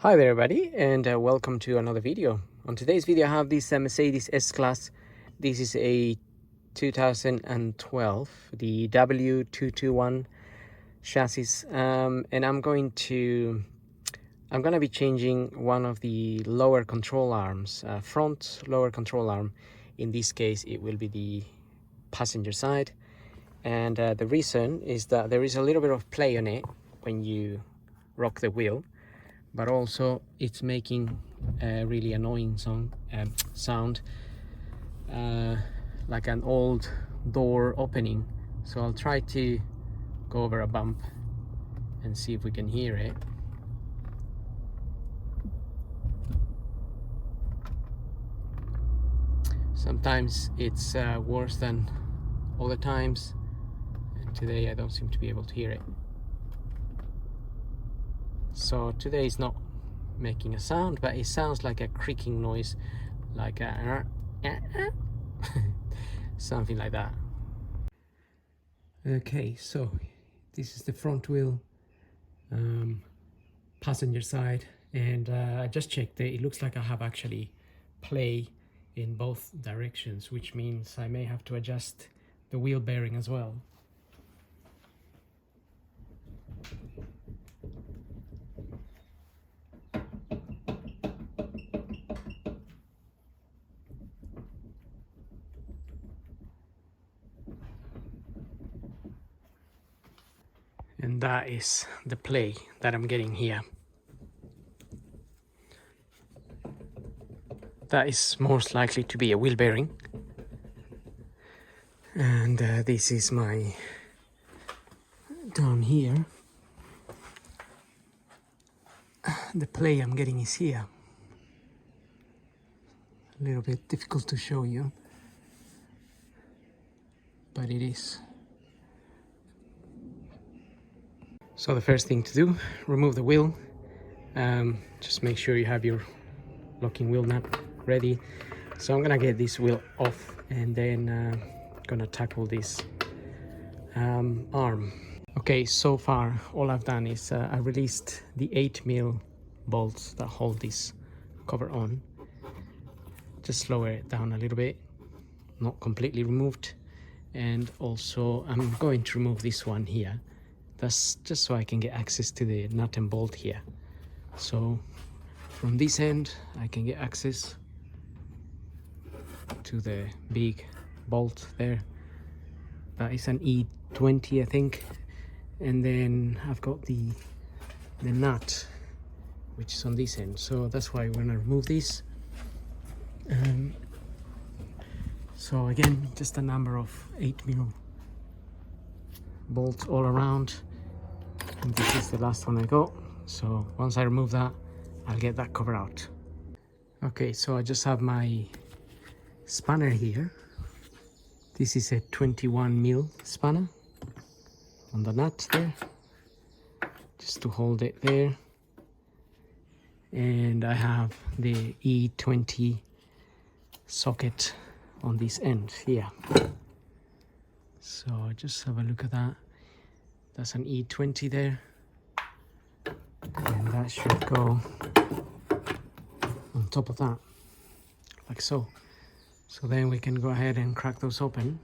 Hi there everybody, and welcome to another video. On today's video I have this Mercedes S-Class. This is a 2012, the W221 chassis, and I'm gonna be changing one of the lower control arms, front lower control arm. In this case it will be the passenger side, and the reason is that there is a little bit of play on it when you rock the wheel, but also it's making a really annoying sound, like an old door opening. So I'll try to go over a bump and see if we can hear it. Sometimes it's worse than other times, and today I don't seem to be able to hear it. So today is not making a sound, but it sounds like a creaking noise, like a something like that. Okay, so this is the front wheel, passenger side, and I just checked it. It looks like I have actually play in both directions, which means I may have to adjust the wheel bearing as well. And that is the play that I'm getting here. That is most likely to be a wheel bearing. And this is my down here. The play I'm getting is here. A little bit difficult to show you, but it is. So the first thing to do, remove the wheel. Just make sure you have your locking wheel nut ready. So I'm gonna get this wheel off, and then gonna tackle this arm. Okay, so far all I've done is I released the 8mm bolts that hold this cover on. Just lower it down a little bit, not completely removed. And also I'm going to remove this one here. That's just so I can get access to the nut and bolt here. So from this end I can get access to the big bolt there. That is an E20, I think. And then I've got the nut, which is on this end. So that's why we're gonna remove this. So again, just a number of 8mm bolts all around. And this is the last one I got. So once I remove that, I'll get that cover out. Okay, so I just have my spanner here. This is a 21mm spanner on the nut there, just to hold it there. And I have the E20 socket on this end here. So just have a look at that. That's an E20 there, and that should go on top of that, like so. So then we can go ahead and crack those open.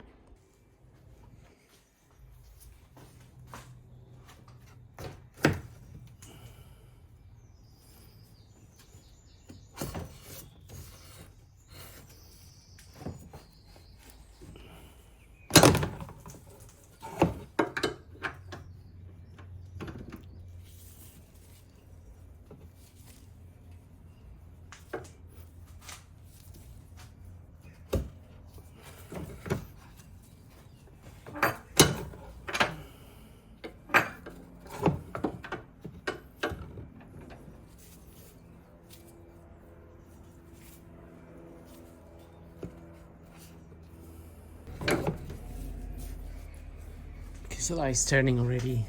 So that is turning already.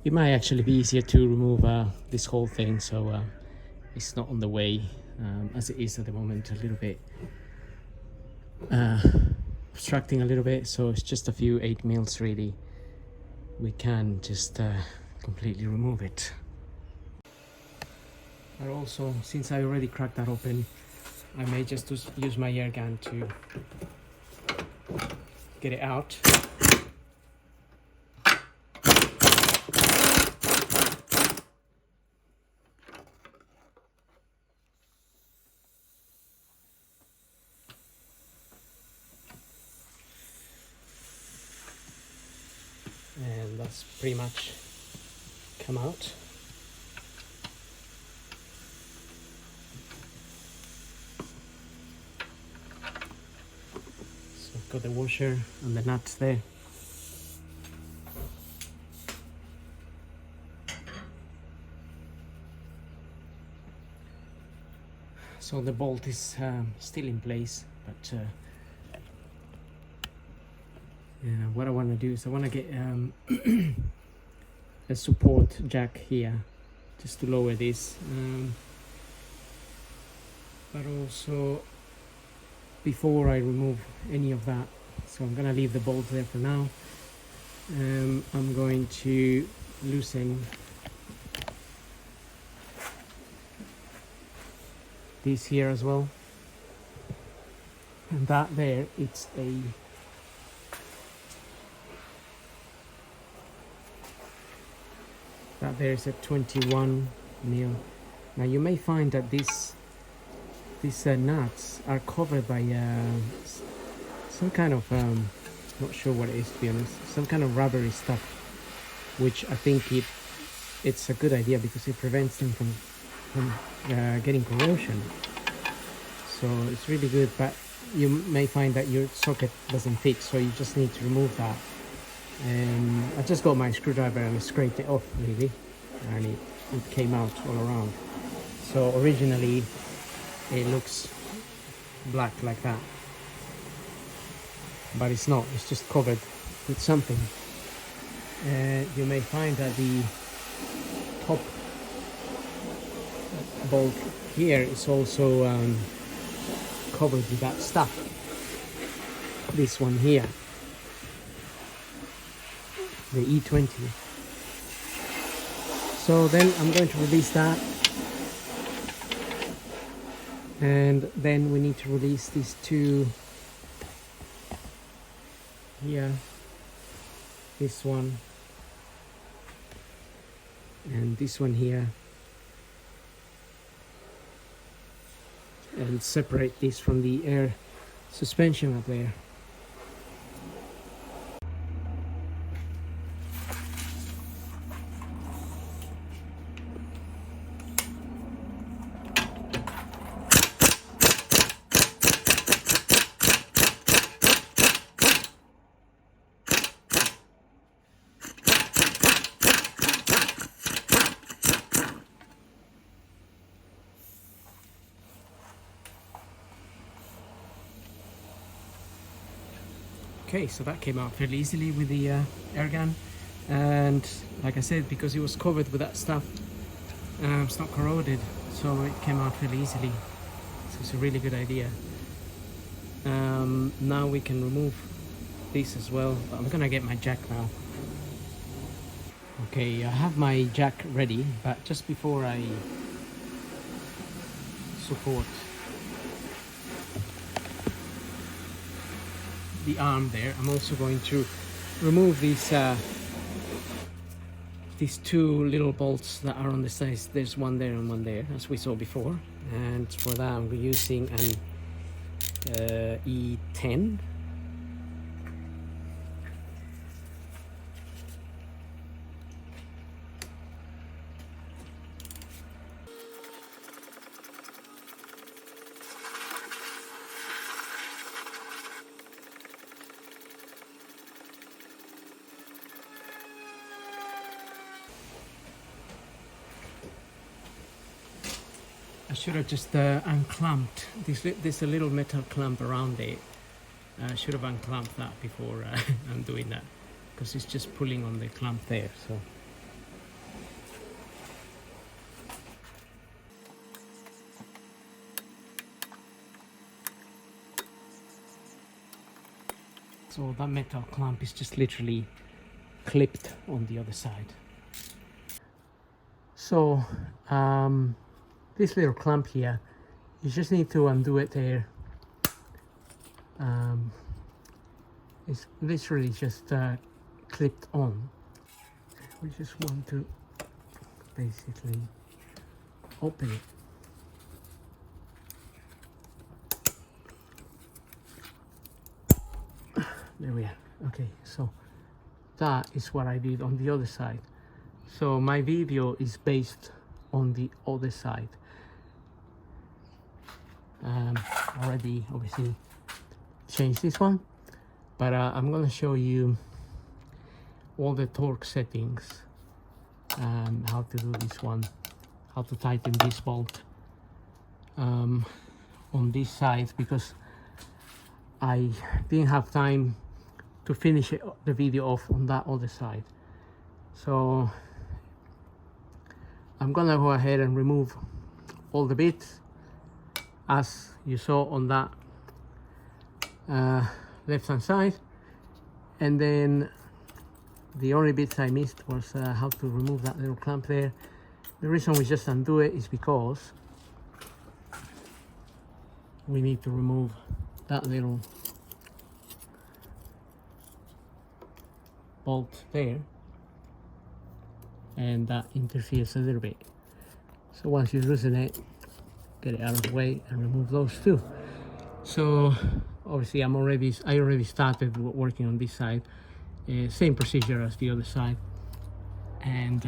It might actually be easier to remove this whole thing, so it's not on the way as it is at the moment, a little bit obstructing a little bit. So it's just a few 8mm really. We can just completely remove it. But also, since I already cracked that open, I may just use my air gun to get it out. And that's pretty much come out. So I've got the washer and the nuts there. So the bolt is still in place, but yeah, what I want to do is I want to get a support jack here just to lower this, but also before I remove any of that, so I'm gonna leave the bolt there for now. I'm going to loosen this here as well, and that there, it's that there's a 21 mil. Now you may find that these nuts are covered by some kind of not sure what it is, to be honest, some kind of rubbery stuff, which I think it's a good idea because it prevents them from getting corrosion. So it's really good, but you may find that your socket doesn't fit, so you just need to remove that. And I just got my screwdriver and I scraped it off really, and it came out all around. So originally it looks black like that, but it's not, it's just covered with something. You may find that the top bolt here is also covered with that stuff, this one here, the E20. So then I'm going to release that, and then we need to release these two here, this one and this one here, and separate this from the air suspension up there. Okay, so that came out fairly easily with the air gun, and like I said, because it was covered with that stuff, it's not corroded, so it came out fairly easily. So it's a really good idea. Now we can remove this as well. I'm gonna get my jack now. Okay, I have my jack ready, but just before I support the arm there, I'm also going to remove these two little bolts that are on the sides. There's one there and one there, as we saw before, and for that I'm using an E10. I should have just unclamped this. There's a little metal clamp around it. I should have unclamped that before I'm doing that, because it's just pulling on the clamp there. So that metal clamp is just literally clipped on the other side. So this little clamp here, you just need to undo it there. It's literally just clipped on. We just want to basically open it. There we are. Okay, so that is what I did on the other side. So my video is based on the other side. Already obviously changed this one, but I'm gonna show you all the torque settings, how to do this one, how to tighten this bolt on this side, because I didn't have time to finish the video off on that other side. So I'm gonna go ahead and remove all the bits as you saw on that left hand side, and then the only bits I missed was how to remove that little clamp there. The reason we just undo it is because we need to remove that little bolt there, and that interferes a little bit. So once you loosen it, get it out of the way and remove those two. So obviously I already started working on this side, same procedure as the other side, and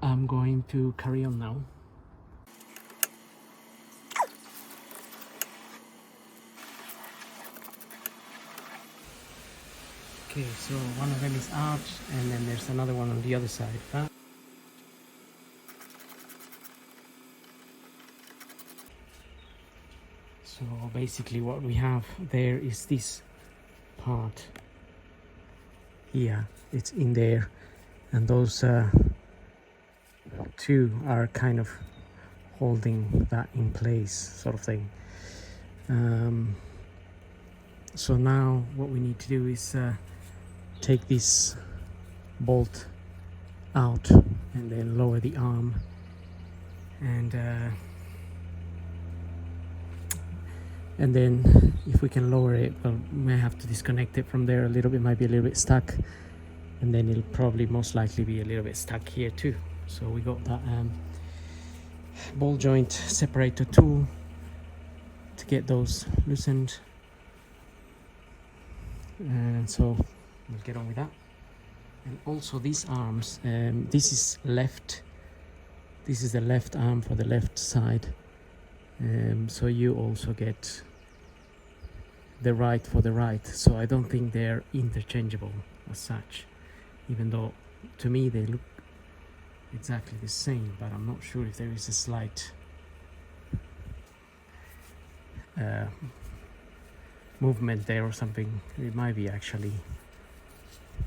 I'm going to carry on now. Okay, so one of them is out, and then there's another one on the other side. So basically what we have there is this part here, it's in there, and those two are kind of holding that in place, sort of thing. So now what we need to do is take this bolt out and then lower the arm, and then if we can lower it, well, we may have to disconnect it from there a little bit, might be a little bit stuck, and then it'll probably most likely be a little bit stuck here too. So we got that ball joint separator tool to get those loosened, and so we'll get on with that. And also these arms, this is the left arm for the left side, so you also get the right for the right. So I don't think they're interchangeable as such, even though to me they look exactly the same, but I'm not sure if there is a slight movement there or something. It might be, actually,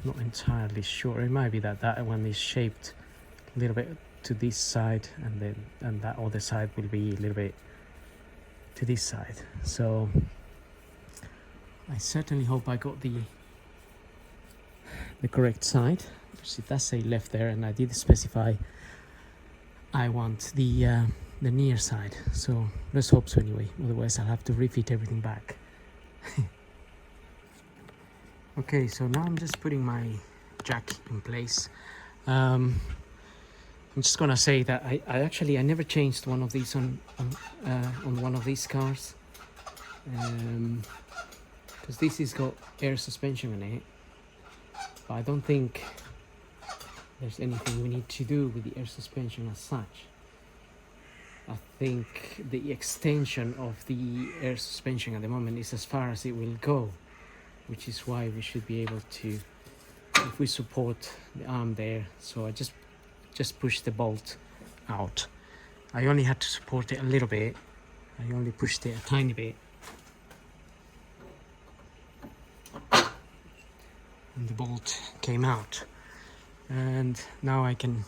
not entirely sure. It might be that that one is shaped a little bit to this side, and that other side will be a little bit to this side. So I certainly hope I got the correct side. It does say left there, and I did specify I want the near side, so let's hope so anyway, otherwise I'll have to refit everything back. Okay, so now I'm just putting my jack in place. I'm just gonna say that I never changed one of these on one of these cars, because this has got air suspension in it, but I don't think there's anything we need to do with the air suspension as such. I think the extension of the air suspension at the moment is as far as it will go, which is why we should be able to, if we support the arm there. So I just push the bolt out. I only had to support it a little bit. I only pushed it a tiny bit, and the bolt came out. And now I can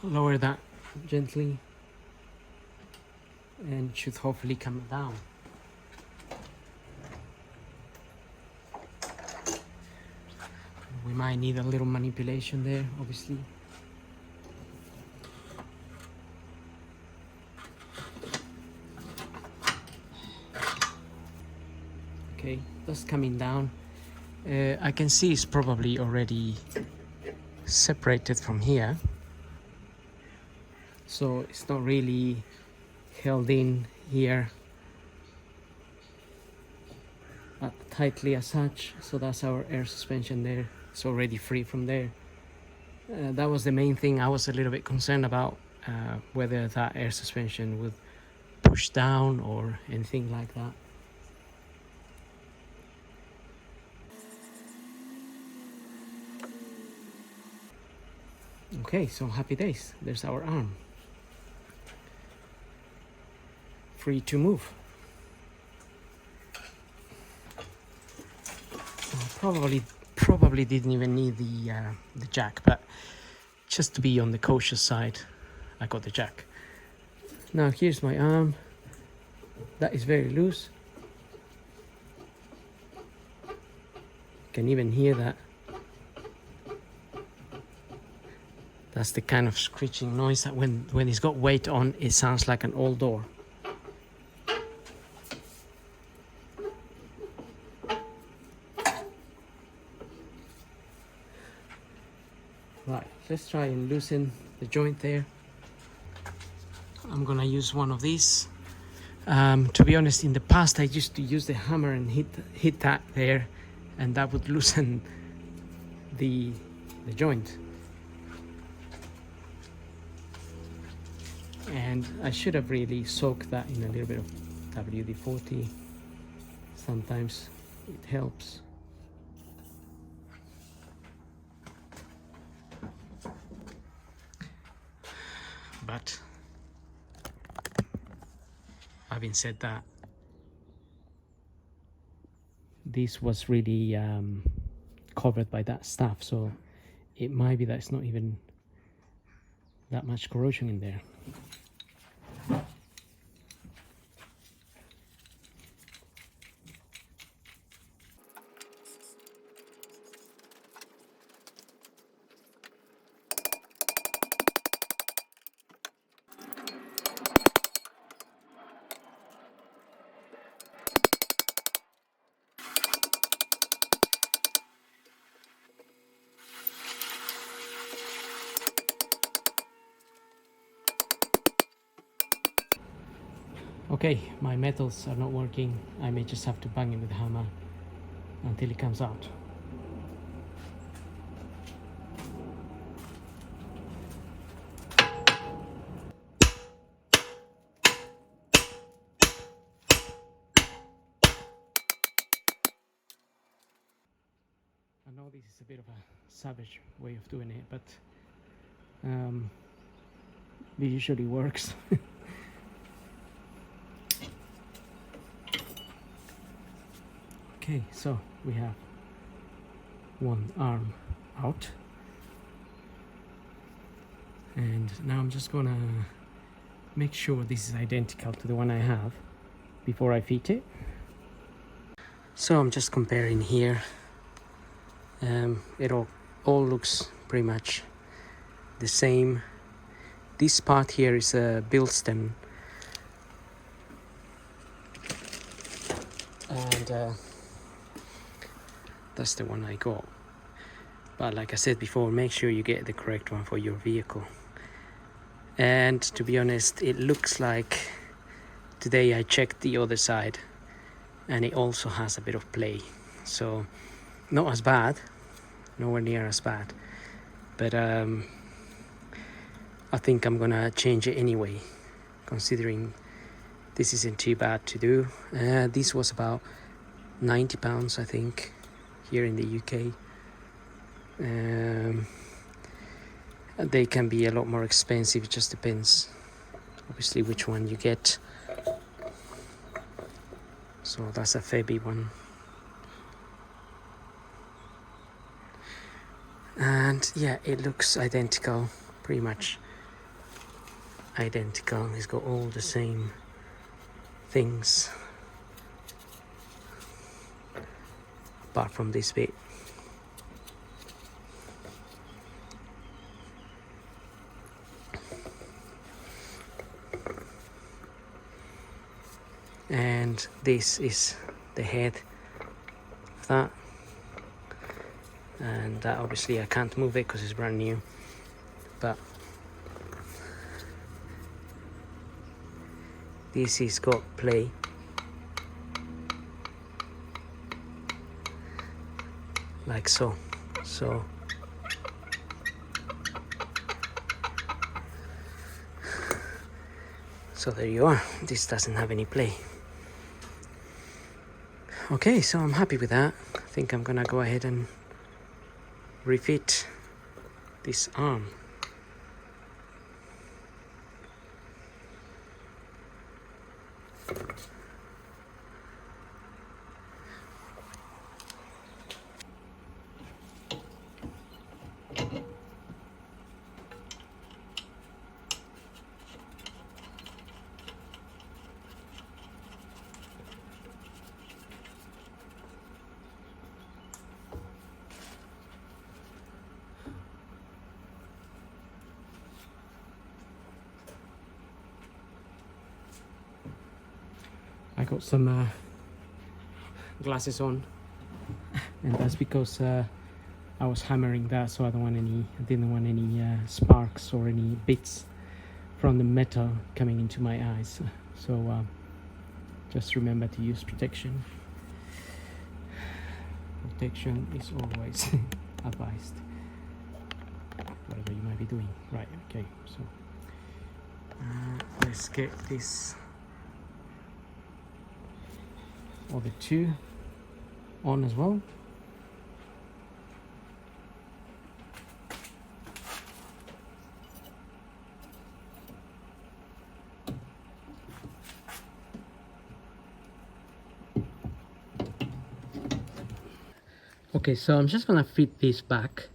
lower that gently, and should hopefully come down. We might need a little manipulation there, obviously. Okay, that's coming down. I can see it's probably already separated from here, so it's not really held in here tightly as such. So that's our air suspension there. It's already free from there. That was the main thing I was a little bit concerned about, whether that air suspension would push down or anything like that. Okay, so happy days. There's our arm. Free to move. Probably didn't even need the jack, but just to be on the cautious side, I got the jack. Now here's my arm. That is very loose. Can even hear that. That's the kind of screeching noise that when it's got weight on, it sounds like an old door. Right, let's try and loosen the joint there. I'm gonna use one of these. To be honest, in the past I used to use the hammer and hit that there, and that would loosen the joint. And I should have really soaked that in a little bit of WD-40. Sometimes it helps. But having said that, this was really covered by that stuff, so it might be that it's not even that much corrosion in there. Okay, my metals are not working. I may just have to bang it with a hammer until it comes out. I know this is a bit of a savage way of doing it, but it usually works. Okay, so we have one arm out, and now I'm just gonna make sure this is identical to the one I have before I fit it. So I'm just comparing here. It all looks pretty much the same. This part here is a Bilston, and that's the one I got. But like I said before, make sure you get the correct one for your vehicle. And to be honest, it looks like today I checked the other side and it also has a bit of play, so not as bad, nowhere near as bad, but I think I'm gonna change it anyway, considering this isn't too bad to do. This was about £90, I think, here in the UK. They can be a lot more expensive. It just depends, obviously, which one you get. So that's a Febby one. And yeah, it looks identical, pretty much identical. It's got all the same things apart from this bit. And this is the head that. And obviously I can't move it because it's brand new, but this is got play. Like so. So there you are. This doesn't have any play. Okay, so I'm happy with that. I think I'm gonna go ahead and refit this arm. I got some glasses on, and that's because I was hammering that, so I didn't want any sparks or any bits from the metal coming into my eyes. So just remember to use protection. Protection is always advised, whatever you might be doing. Right, okay, so let's get this other two on as well. Okay, so I'm just gonna fit this back,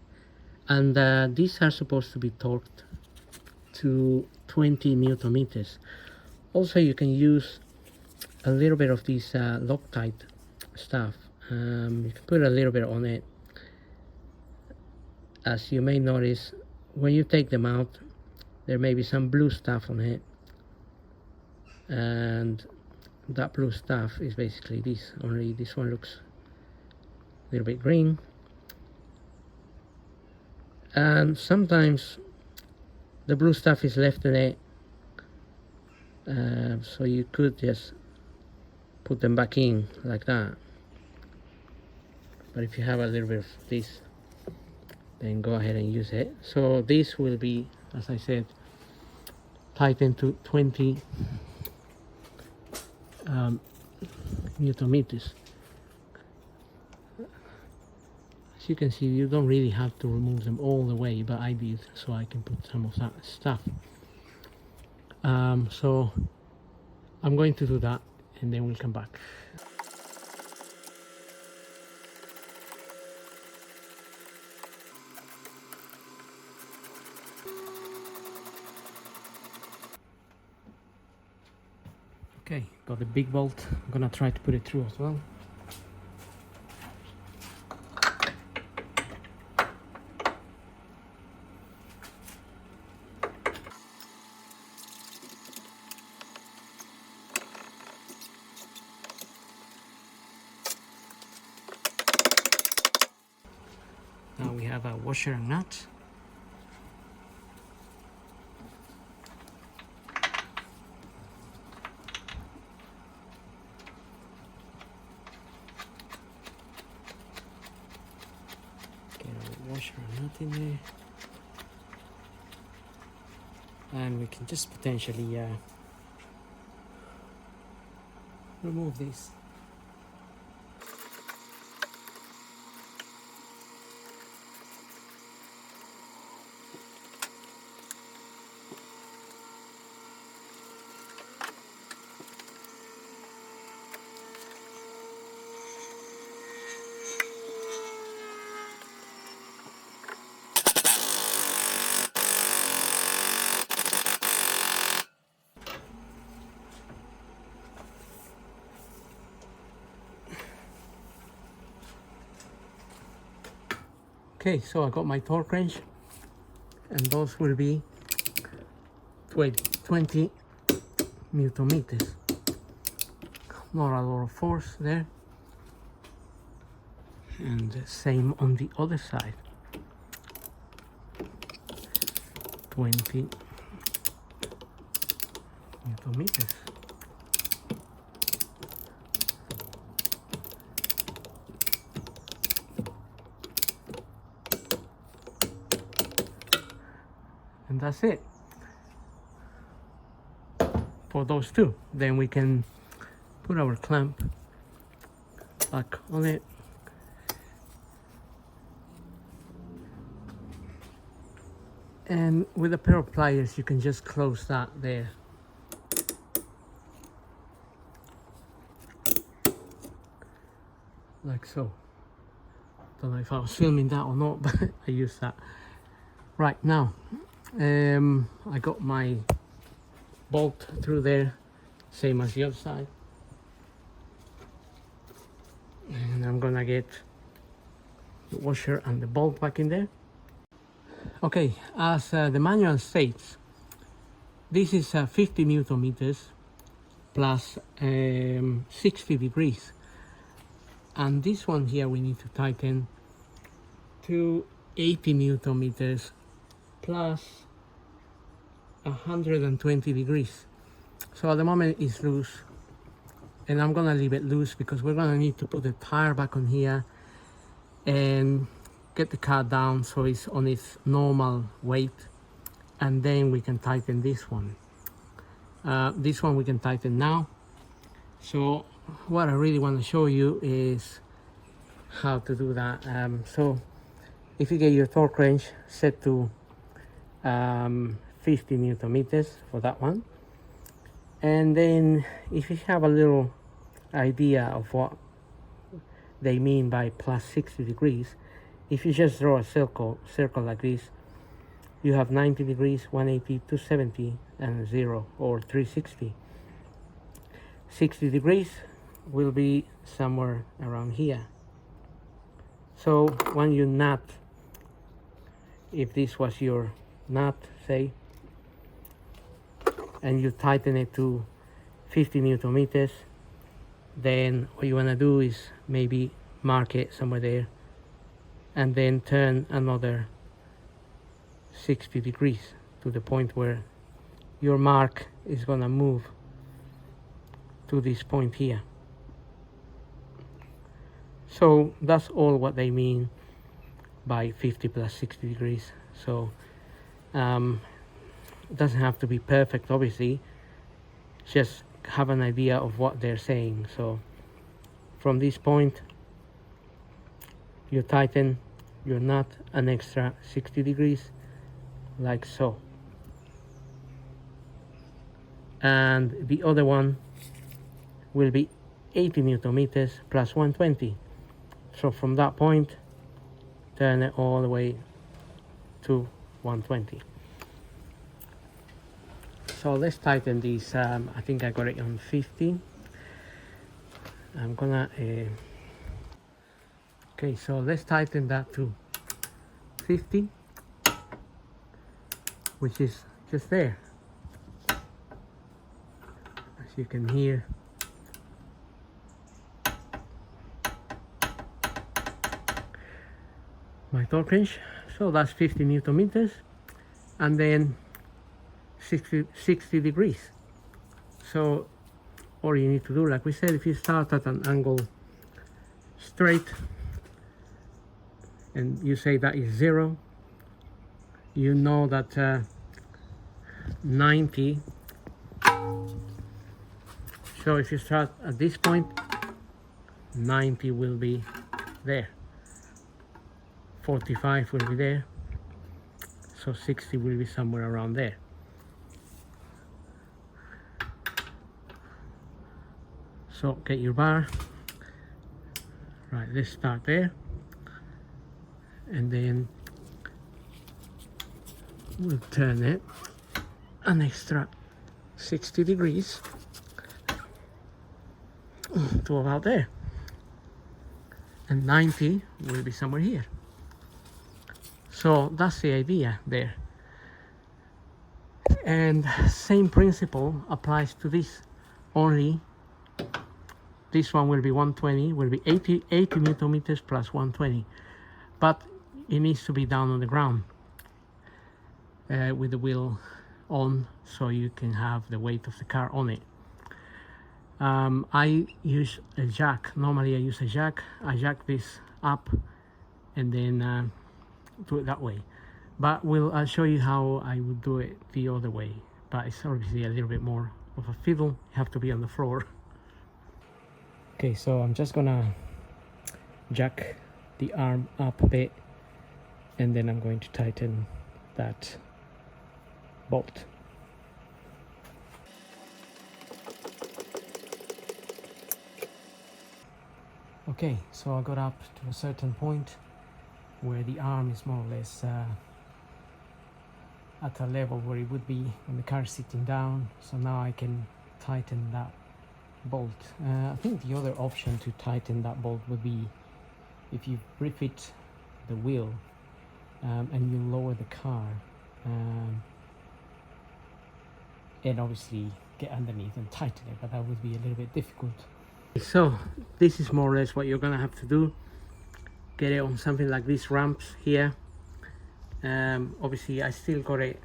and these are supposed to be torqued to 20 newton meters. Also, you can use a little bit of this Loctite stuff. You can put a little bit on it. As you may notice, when you take them out, there may be some blue stuff on it, and that blue stuff is basically this. Only this one looks a little bit green. And sometimes the blue stuff is left in it, so you could just put them back in like that. But if you have a little bit of this, then go ahead and use it. So this will be, as I said, tightened to 20 newton meters. As you can see, you don't really have to remove them all the way, but I did, so I can put some of that stuff. So I'm going to do that, and then we'll come back. Okay, got the big bolt. I'm gonna try to put it through as well. Now we have a washer and nut. Get a washer and nut in there. And we can just potentially remove this. Okay, so I got my torque wrench, and those will be 20 newton meters. Not a lot of force there. And the same on the other side. 20 Newton meters. And that's it for those two. Then we can put our clamp back on it. And with a pair of pliers, you can just close that there. Like so. Don't know if I was filming that or not, but I used that. Right, now, I got my bolt through there, same as the other side. And I'm gonna get the washer and the bolt back in there. Okay, as the manual states, this is 50 Newton meters plus 60 degrees. And this one here we need to tighten to 80 Newton meters plus 120 degrees. So at the moment it's loose, and I'm gonna leave it loose because we're gonna need to put the tire back on here and get the car down so it's on its normal weight, and then we can tighten this one. This one we can tighten now. So what I really want to show you is how to do that. So if you get your torque wrench set to 50 Newton meters for that one, and then if you have a little idea of what they mean by plus 60 degrees, if you just draw a circle like this, you have 90 degrees, 180, 270, and 0 or 360. 60 degrees will be somewhere around here. So when you nut, if this was your nut, say, and you tighten it to 50 Newton meters, then what you want to do is maybe mark it somewhere there and then turn another 60 degrees to the point where your mark is going to move to this point here. So that's all what they mean by 50 plus 60 degrees. So it doesn't have to be perfect, obviously, just have an idea of what they're saying. So from this point you tighten your nut an extra 60 degrees like so, and the other one will be 80 Newton meters plus 120. So from that point turn it all the way to 120. So let's tighten these. I think I got it on 50. I'm gonna okay, so let's tighten that to 50, which is just there. As you can hear, my torque wrench. So that's 50 Newton meters, and then 60 degrees. So all you need to do, like we said, if you start at an angle straight and you say that is 0, you know that 90. So if you start at this point, 90 will be there, 45 will be there, so 60 will be somewhere around there. So get your bar. Right, let's start there, and then we'll turn it an extra 60 degrees to about there, and 90 will be somewhere here. So that's the idea there, and same principle applies to this, only this one will be 120, will be 80 Newton meters plus 120, but it needs to be down on the ground with the wheel on, so you can have the weight of the car on it. I use a jack. Normally I use a jack. I jack this up and then do it that way, but I'll show you how I would do it the other way, but it's obviously a little bit more of a fiddle. You have to be on the floor. Okay, so I'm just gonna jack the arm up a bit and then I'm going to tighten that bolt. Okay, so I got up to a certain point where the arm is more or less at a level where it would be when the car is sitting down, so now I can tighten that bolt. I think the other option to tighten that bolt would be if you refit the wheel and you lower the car and obviously get underneath and tighten it, but that would be a little bit difficult. So this is more or less what you're gonna have to do. Get it on something like these ramps here. Obviously I still got it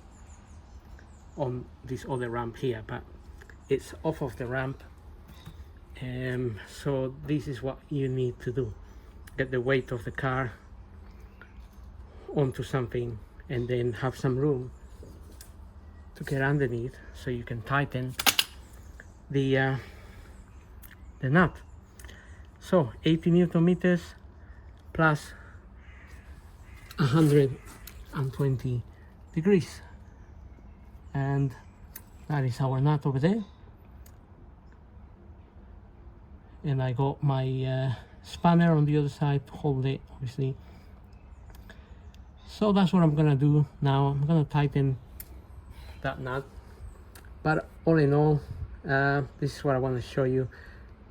on this other ramp here, but it's off of the ramp. So this is what you need to do. Get the weight of the car onto something and then have some room to get underneath so you can tighten the nut. So 80 Newton meters plus 120 degrees, and that is our nut over there. And I got my spanner on the other side to hold it, obviously. So that's what I'm gonna do now. I'm gonna tighten that nut, but all in all, this is what I want to show you.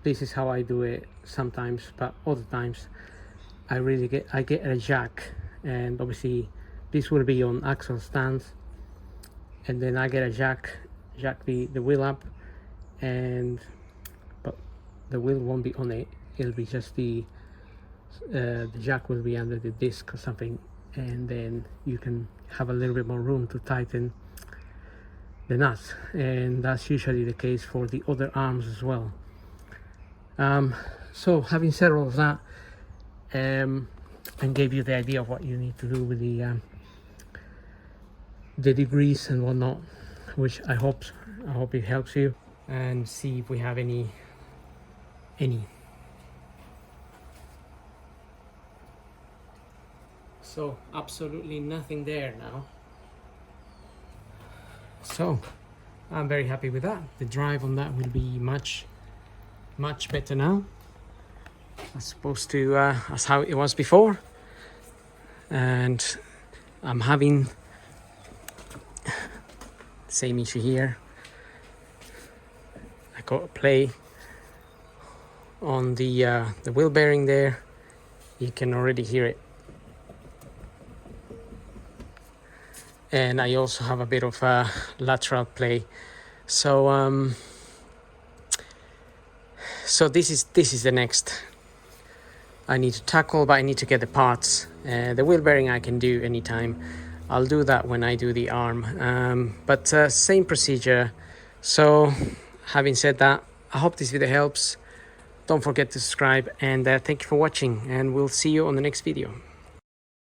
This is how I do it sometimes, but other times I get a jack, and obviously this will be on axle stands, and then I get a jack the wheel up, and but the wheel won't be on it. It'll be just the jack will be under the disc or something, and then you can have a little bit more room to tighten the nuts, and that's usually the case for the other arms as well. So having said all of that, and gave you the idea of what you need to do with the degrees and whatnot, which I hope it helps you, and see if we have any. So absolutely nothing there now. So I'm very happy with that. The drive on that will be much better now, as opposed to as how it was before. And I'm having the same issue here. I got a play on the wheel bearing there. You can already hear it. And I also have a bit of a lateral play. So so this is the next I need to tackle, but I need to get the parts. The wheel bearing I can do anytime. I'll do that when I do the arm, but same procedure. So having said that, I hope this video helps. Don't forget to subscribe, and thank you for watching, and we'll see you on the next video.